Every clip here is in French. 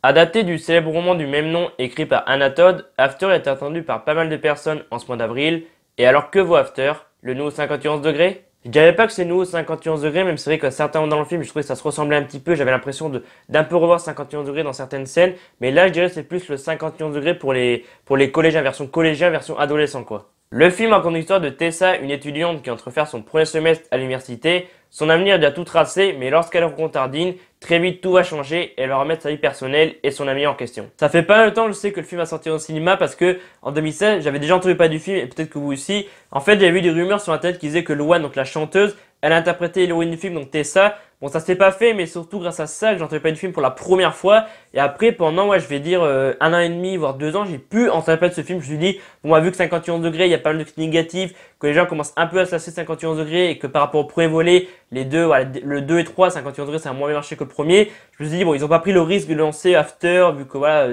Adapté du célèbre roman du même nom écrit par Anna Todd, After est attendu par pas mal de personnes en ce mois d'avril. Et alors que vaut After? Le nouveau 51 degrés? Je dirais pas que c'est le nouveau 51 degrés, même c'est vrai que certains dans le film, je trouvais que ça se ressemblait un petit peu. J'avais l'impression d'un peu revoir 51 degrés dans certaines scènes. Mais là, je dirais que c'est plus le 51 degrés pour les collégiens, version adolescent quoi. Le film raconte l'histoire de Tessa, une étudiante qui entre faire son premier semestre à l'université. Son avenir est déjà tout tracé, mais lorsqu'elle rencontre Ardine, très vite tout va changer et elle va remettre sa vie personnelle et son ami en question. Ça fait pas mal de temps, je sais que le film va sortir au cinéma parce que en 2016, j'avais déjà entendu parler du film et peut-être que vous aussi. En fait, j'avais vu des rumeurs sur internet qui disaient que Luan, donc la chanteuse, elle a interprété l'héroïne du film, donc Tessa. Bon, ça s'est pas fait, mais surtout grâce à ça, que j'ai entendu parler du film pour la première fois. Et après, pendant, ouais, je vais dire 1 an et demi, voire 2 ans, j'ai pu entendre parler de ce film. Je me suis dit, bon, vu que 51 degrés, il y a pas mal de critiques négatives, que les gens commencent un peu à se lasser de 51 degrés et que par rapport au premier volet, les deux, voilà, le 2 et 3, 51 degrés, ça a moins bien marché que le premier. Je me suis dit, bon, ils ont pas pris le risque de lancer After, vu que voilà,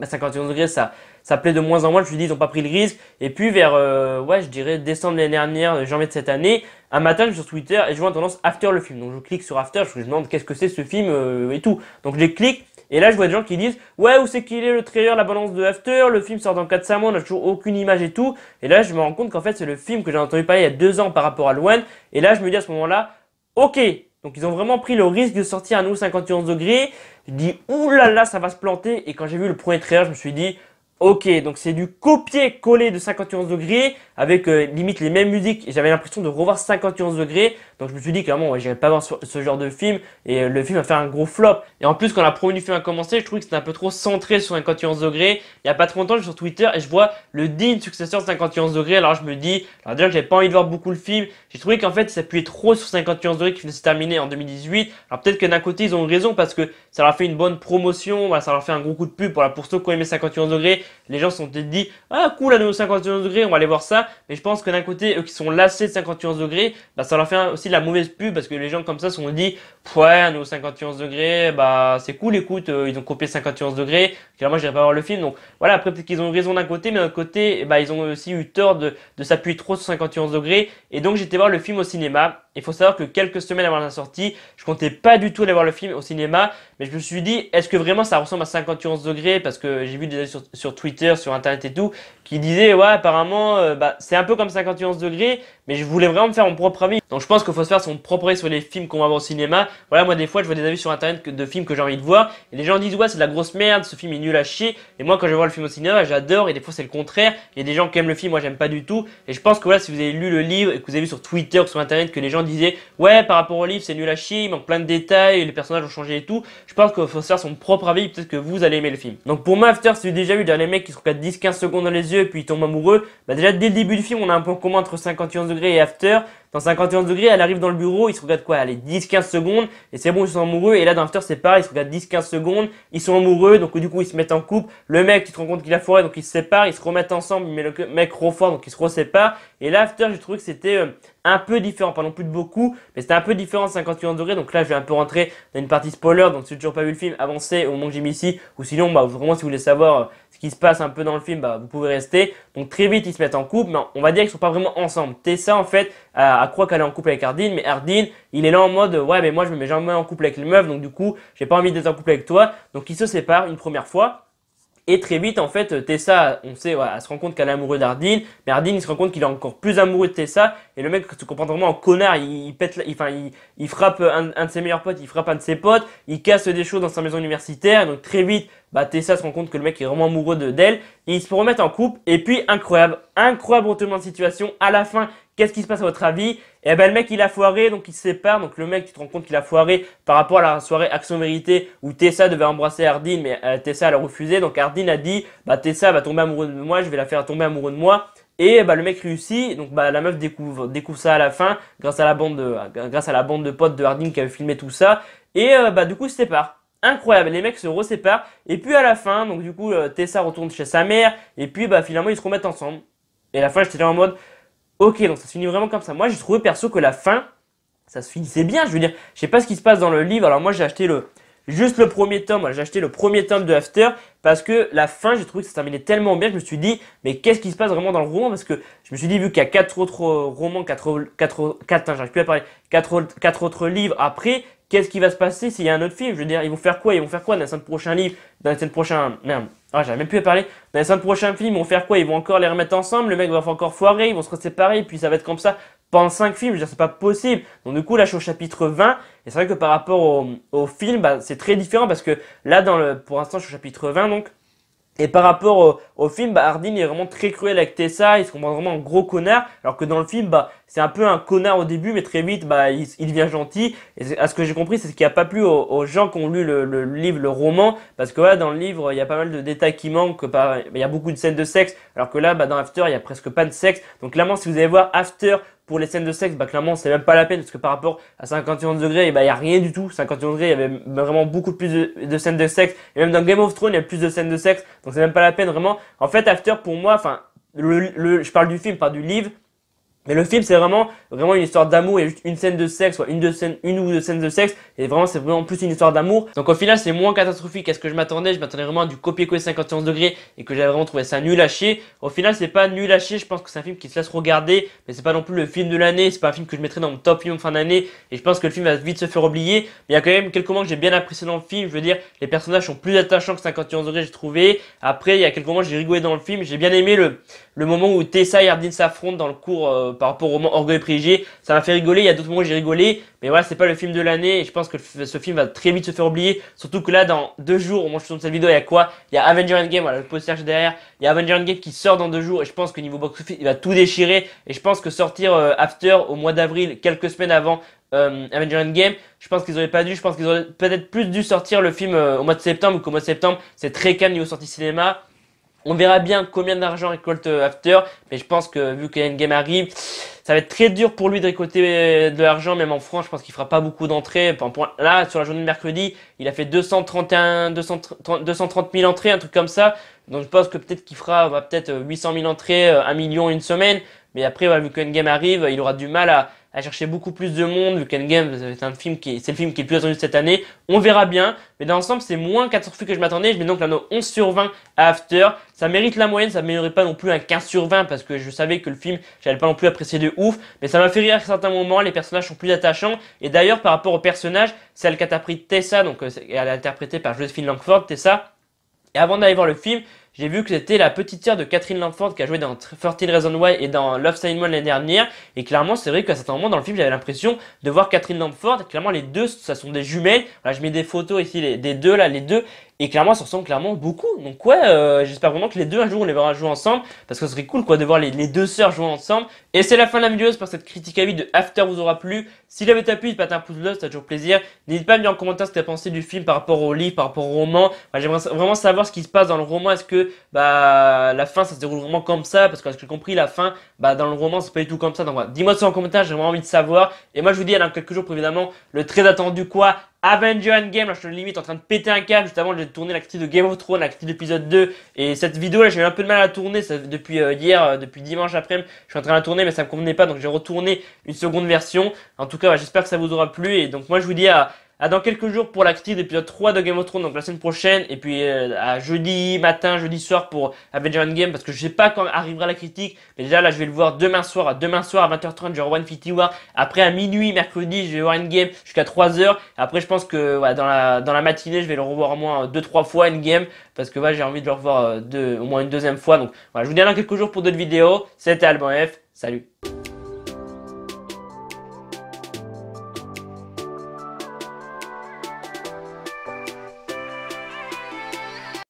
51 degrés, ça plaît de moins en moins. Je me suis dit, ils ont pas pris le risque. Et puis vers, ouais, je dirais décembre l'année dernière, janvier de cette année, un matin, je suis sur Twitter et je vois en tendance After le film. Donc je clique sur After, je me demande qu'est-ce que c'est ce film et tout. Donc je clique et là je vois des gens qui disent ouais, où c'est qu'il est le trailer, la balance de After, le film sort dans 4-5 mois, on n'a toujours aucune image et tout. Et là je me rends compte qu'en fait c'est le film que j'ai entendu parler il y a 2 ans par rapport à Loin. Et là je me dis à ce moment-là, ok, donc ils ont vraiment pris le risque de sortir un nouveau 51 degrés. Je dis ouh là là, ça va se planter. Et quand j'ai vu le premier trailer, je me suis dit ok, donc c'est du copier-coller de 51 degrés avec limite les mêmes musiques et j'avais l'impression de revoir 51 degrés. Donc je me suis dit clairement, ouais, j'irai pas voir ce genre de film et le film va faire un gros flop. Et en plus, quand la promo du film a commencé, je trouvais que c'était un peu trop centré sur 51 degrés. Il y a pas très longtemps, je suis sur Twitter et je vois le digne successeur de 51 degrés. Alors je me dis, alors déjà que j'avais pas envie de voir beaucoup le film, j'ai trouvé qu'en fait, il s'appuyait trop sur 51 degrés qui venait de se terminer en 2018. Alors peut-être que d'un côté, ils ont eu raison parce que ça leur a fait une bonne promotion, voilà, ça leur a fait un gros coup de pub pour ceux qui ont aimé 51 degrés. Les gens se sont peut-être dit, ah cool, à nouveau 51 degrés, on va aller voir ça. Mais je pense que d'un côté, eux qui sont lassés de 51 degrés, bah, ça leur fait aussi de la mauvaise pub parce que les gens comme ça se sont dit, ouais, à nouveau 51 degrés, bah c'est cool, écoute, ils ont copié 51 degrés. Clairement, j'irai pas voir le film. Donc voilà, après peut-être qu'ils ont eu raison d'un côté, mais d'un autre côté, bah, ils ont aussi eu tort de s'appuyer trop sur 51 degrés. Et donc j'étais voir le film au cinéma. Il faut savoir que quelques semaines avant la sortie, je comptais pas du tout aller voir le film au cinéma, mais je me suis dit, est-ce que vraiment ça ressemble à 51 degrés? Parce que j'ai vu des avis sur Twitter, sur Internet et tout, qui disaient, ouais, apparemment, bah, c'est un peu comme 51 degrés, mais je voulais vraiment me faire mon propre avis. Donc je pense qu'il faut se faire son propre avis sur les films qu'on va voir au cinéma. Voilà, moi des fois, je vois des avis sur Internet de films que j'ai envie de voir, et les gens disent, ouais, c'est de la grosse merde, ce film est nul à chier, et moi quand je vois le film au cinéma, j'adore, et des fois c'est le contraire. Il y a des gens qui aiment le film, moi j'aime pas du tout, et je pense que voilà, si vous avez lu le livre et que vous avez vu sur Twitter ou sur Internet que les gens disaient ouais par rapport au livre c'est nul à chier, il manque plein de détails, les personnages ont changé et tout, je pense qu'il faut se faire son propre avis, peut-être que vous allez aimer le film. Donc pour moi After, si vous avez déjà vu les mecs qui se regardent 10-15 secondes dans les yeux et puis ils tombent amoureux, bah déjà dès le début du film on a un point commun entre 51 degrés et After. Dans 51 degrés, elle arrive dans le bureau, ils se regardent quoi, allez 10-15 secondes et c'est bon, ils sont amoureux. Et là dans After c'est pareil, ils se regardent 10-15 secondes, ils sont amoureux, donc du coup ils se mettent en couple. Le mec qui se rend compte qu'il a foiré, donc ils se séparent, ils se remettent ensemble, mais le mec refort, donc ils se reséparent. Et là After, j'ai trouvé que c'était un peu différent, pas non plus de beaucoup, mais c'était un peu différent de 51 degrés. Donc là je vais un peu rentrer dans une partie spoiler, donc si vous n'avez toujours pas vu le film, avancez au moment que j'ai mis ici, ou sinon bah vraiment si vous voulez savoir ce qui se passe un peu dans le film, bah vous pouvez rester. Donc très vite ils se mettent en couple, mais on va dire qu'ils sont pas vraiment ensemble. Tessa en fait elle croit qu'elle est en couple avec Ardine, mais Ardine il est là en mode ouais mais moi je me mets jamais en couple avec les meufs, donc du coup j'ai pas envie d'être en couple avec toi. Donc ils se séparent une première fois. Et très vite, en fait, Tessa, on sait, ouais, elle se rend compte qu'elle est amoureuse d'Ardine, mais Ardine, il se rend compte qu'il est encore plus amoureux de Tessa, et le mec se comprend vraiment en connard, il pète, il frappe un de ses meilleurs potes, il frappe un de ses potes, il casse des choses dans sa maison universitaire, et donc très vite, bah, Tessa se rend compte que le mec est vraiment amoureux d'elle, et ils se remettent en couple, et puis incroyable retournement de situation, à la fin, qu'est-ce qui se passe à votre avis? Et ben le mec il a foiré, donc il se sépare. Donc le mec, tu te rends compte qu'il a foiré par rapport à la soirée Action Vérité où Tessa devait embrasser Ardine, mais Tessa elle a refusé. Donc Ardine a dit bah Tessa va tomber amoureuse de moi, je vais la faire tomber amoureuse de moi. Et bah le mec réussit, donc bah la meuf découvre ça à la fin grâce à la bande de potes de Ardine qui avait filmé tout ça. Et bah du coup ils se séparent. Incroyable, les mecs se reséparent. Et puis à la fin, donc du coup Tessa retourne chez sa mère. Et puis bah finalement ils se remettent ensemble. Et à la fin j'étais là en mode ok, donc ça se finit vraiment comme ça. Moi, j'ai trouvé perso que la fin, ça se finissait bien. Je veux dire, je sais pas ce qui se passe dans le livre. Alors moi, j'ai acheté juste le premier tome. Voilà, j'ai acheté le premier tome de After parce que la fin, j'ai trouvé que ça terminait tellement bien. Je me suis dit, mais qu'est-ce qui se passe vraiment dans le roman? Parce que je me suis dit, vu qu'il y a 4 autres romans, j'arrive plus à parler, 4 autres livres après, qu'est-ce qui va se passer s'il y a un autre film? Je veux dire, ils vont faire quoi? Ils vont faire quoi dans les 5 prochains livres? Dans les 5 prochains... Merde. Ah, j'arrive même plus à parler. Dans les 5 prochains films, ils vont faire quoi? Ils vont encore les remettre ensemble, le mec va encore foirer, ils vont se séparer, puis ça va être comme ça pendant 5 films. Je veux dire, c'est pas possible. Donc du coup, là, je suis au chapitre 20, et c'est vrai que par rapport au film, bah, c'est très différent parce que là, pour l'instant, je suis au chapitre 20, donc. Et par rapport au film, bah, Hardin est vraiment très cruel avec Tessa, il se comporte vraiment en gros connard, alors que dans le film, bah, c'est un peu un connard au début, mais très vite, bah, il devient gentil. Et à ce que j'ai compris, c'est ce qui a pas plu aux gens qui ont lu le livre, le roman, parce que là, dans le livre, il y a pas mal de détails qui manquent, il y a beaucoup de scènes de sexe, alors que là, bah, dans After, il y a presque pas de sexe. Donc clairement, si vous allez voir After pour les scènes de sexe, bah clairement c'est même pas la peine parce que par rapport à 51 degrés, bah il y a rien du tout. 51 degrés, il y avait vraiment beaucoup plus de scènes de sexe, et même dans Game of Thrones, il y a plus de scènes de sexe, donc c'est même pas la peine vraiment. En fait, After pour moi, enfin je parle du film, pas du livre. Mais le film, c'est vraiment une histoire d'amour. Il y a juste une scène de sexe, soit une ou deux scènes de sexe. Et vraiment, c'est vraiment plus une histoire d'amour. Donc au final, c'est moins catastrophique qu'à ce que je m'attendais. Je m'attendais vraiment à du copier-coller 51 degrés et que j'avais vraiment trouvé ça nul à chier. Au final, c'est pas nul à chier. Je pense que c'est un film qui se laisse regarder. Mais c'est pas non plus le film de l'année. C'est pas un film que je mettrais dans mon top film de fin d'année. Et je pense que le film va vite se faire oublier. Mais il y a quand même quelques moments que j'ai bien apprécié dans le film. Je veux dire, les personnages sont plus attachants que 51 degrés, j'ai trouvé. Après, il y a quelques moments que j'ai rigolé dans le film. J'ai bien aimé le moment où Tessa et Hardin s'affrontent dans le cours par rapport au roman Orgueil et Préjugés. Ça m'a fait rigoler, il y a d'autres moments où j'ai rigolé, mais voilà, c'est pas le film de l'année et je pense que ce film va très vite se faire oublier, surtout que là, dans 2 jours, au moment où je tourne cette vidéo, il y a quoi? Il y a Avenger Endgame, voilà, le poster derrière, il y a Avenger Endgame qui sort dans 2 jours et je pense que niveau box-office, il va tout déchirer et je pense que sortir After au mois d'avril, quelques semaines avant Avenger Endgame, je pense qu'ils auraient pas dû, je pense qu'ils auraient peut-être plus dû sortir le film au mois de septembre, ou qu'au mois de septembre, c'est très calme niveau sortie cinéma. On verra bien combien d'argent récolte After, mais je pense que vu que Endgame arrive, ça va être très dur pour lui de récolter de l'argent, même en France, je pense qu'il fera pas beaucoup d'entrées. Là, sur la journée de mercredi, il a fait 230 000 entrées, un truc comme ça. Donc je pense que peut-être qu'il fera peut-être 800 000 entrées, 1 million une semaine. Mais après, vu que Endgame arrive, il aura du mal à chercher beaucoup plus de monde, vu qu'Endgame, c'est le film qui est le plus attendu cette année. On verra bien. Mais dans l'ensemble, c'est moins catastrophique que je m'attendais. Je mets donc la note 11 sur 20 à After. Ça mérite la moyenne, ça ne mériterait pas non plus un 15 sur 20 parce que je savais que le film, j'allais pas non plus apprécier de ouf. Mais ça m'a fait rire à certains moments, les personnages sont plus attachants. Et d'ailleurs, par rapport au personnage, celle qu'interprète Tessa, donc elle est interprétée par Josephine Langford, Tessa. Et avant d'aller voir le film, j'ai vu que c'était la petite sœur de Catherine Langford qui a joué dans 13 Reasons Why et dans Love Simon l'année dernière. Et clairement, c'est vrai qu'à certains moments dans le film, j'avais l'impression de voir Catherine Langford. Clairement, les deux, ça sont des jumelles. Voilà, je mets des photos ici des deux là, les deux. Et clairement, ça ressemble clairement beaucoup. Donc ouais, j'espère vraiment que les deux un jour on les verra jouer ensemble, parce que ce serait cool quoi de voir les deux sœurs jouer ensemble. Et c'est la fin de la vidéo, j'espère que cette critique à vie de After vous aura plu. Si la vidéo t'a plu, n'hésite pas à mettre un pouce bleu, ça fait toujours plaisir. N'hésite pas à me dire en commentaire ce que t'as pensé du film par rapport au livre, par rapport au roman. J'aimerais vraiment savoir ce qui se passe dans le roman. Est-ce que la fin ça se déroule vraiment comme ça? Parce que ce que j'ai compris, la fin, dans le roman c'est pas du tout comme ça. Donc voilà, dis-moi ça en commentaire, j'ai vraiment envie de savoir. Et moi je vous dis à dans quelques jours pour évidemment le très attendu quoi, Avenger Endgame. Là je suis limite en train de péter un câble. Juste avant j'ai tourné la critique de Game of Thrones, la critique de l'épisode 2. Et cette vidéo là j'ai eu un peu de mal à la tourner depuis hier, depuis dimanche après-midi. Je suis en train de la tourner mais ça me convenait pas, donc j'ai retourné une seconde version. En tout cas j'espère que ça vous aura plu. Et donc moi je vous dis à dans quelques jours pour la critique de l'épisode 3 de Game of Thrones, donc la semaine prochaine, et puis à jeudi matin, jeudi soir pour Avenger Endgame, parce que je sais pas quand arrivera la critique, mais déjà là je vais le voir demain soir à 20h30, je vais voir Infinity War, après à minuit, mercredi, je vais voir Endgame jusqu'à 3h, après je pense que voilà, dans la matinée, je vais le revoir au moins 2-3 fois Endgame, parce que voilà, j'ai envie de le revoir au moins une deuxième fois, donc voilà, je vous dis à dans quelques jours pour d'autres vidéos, c'était Alban F, salut.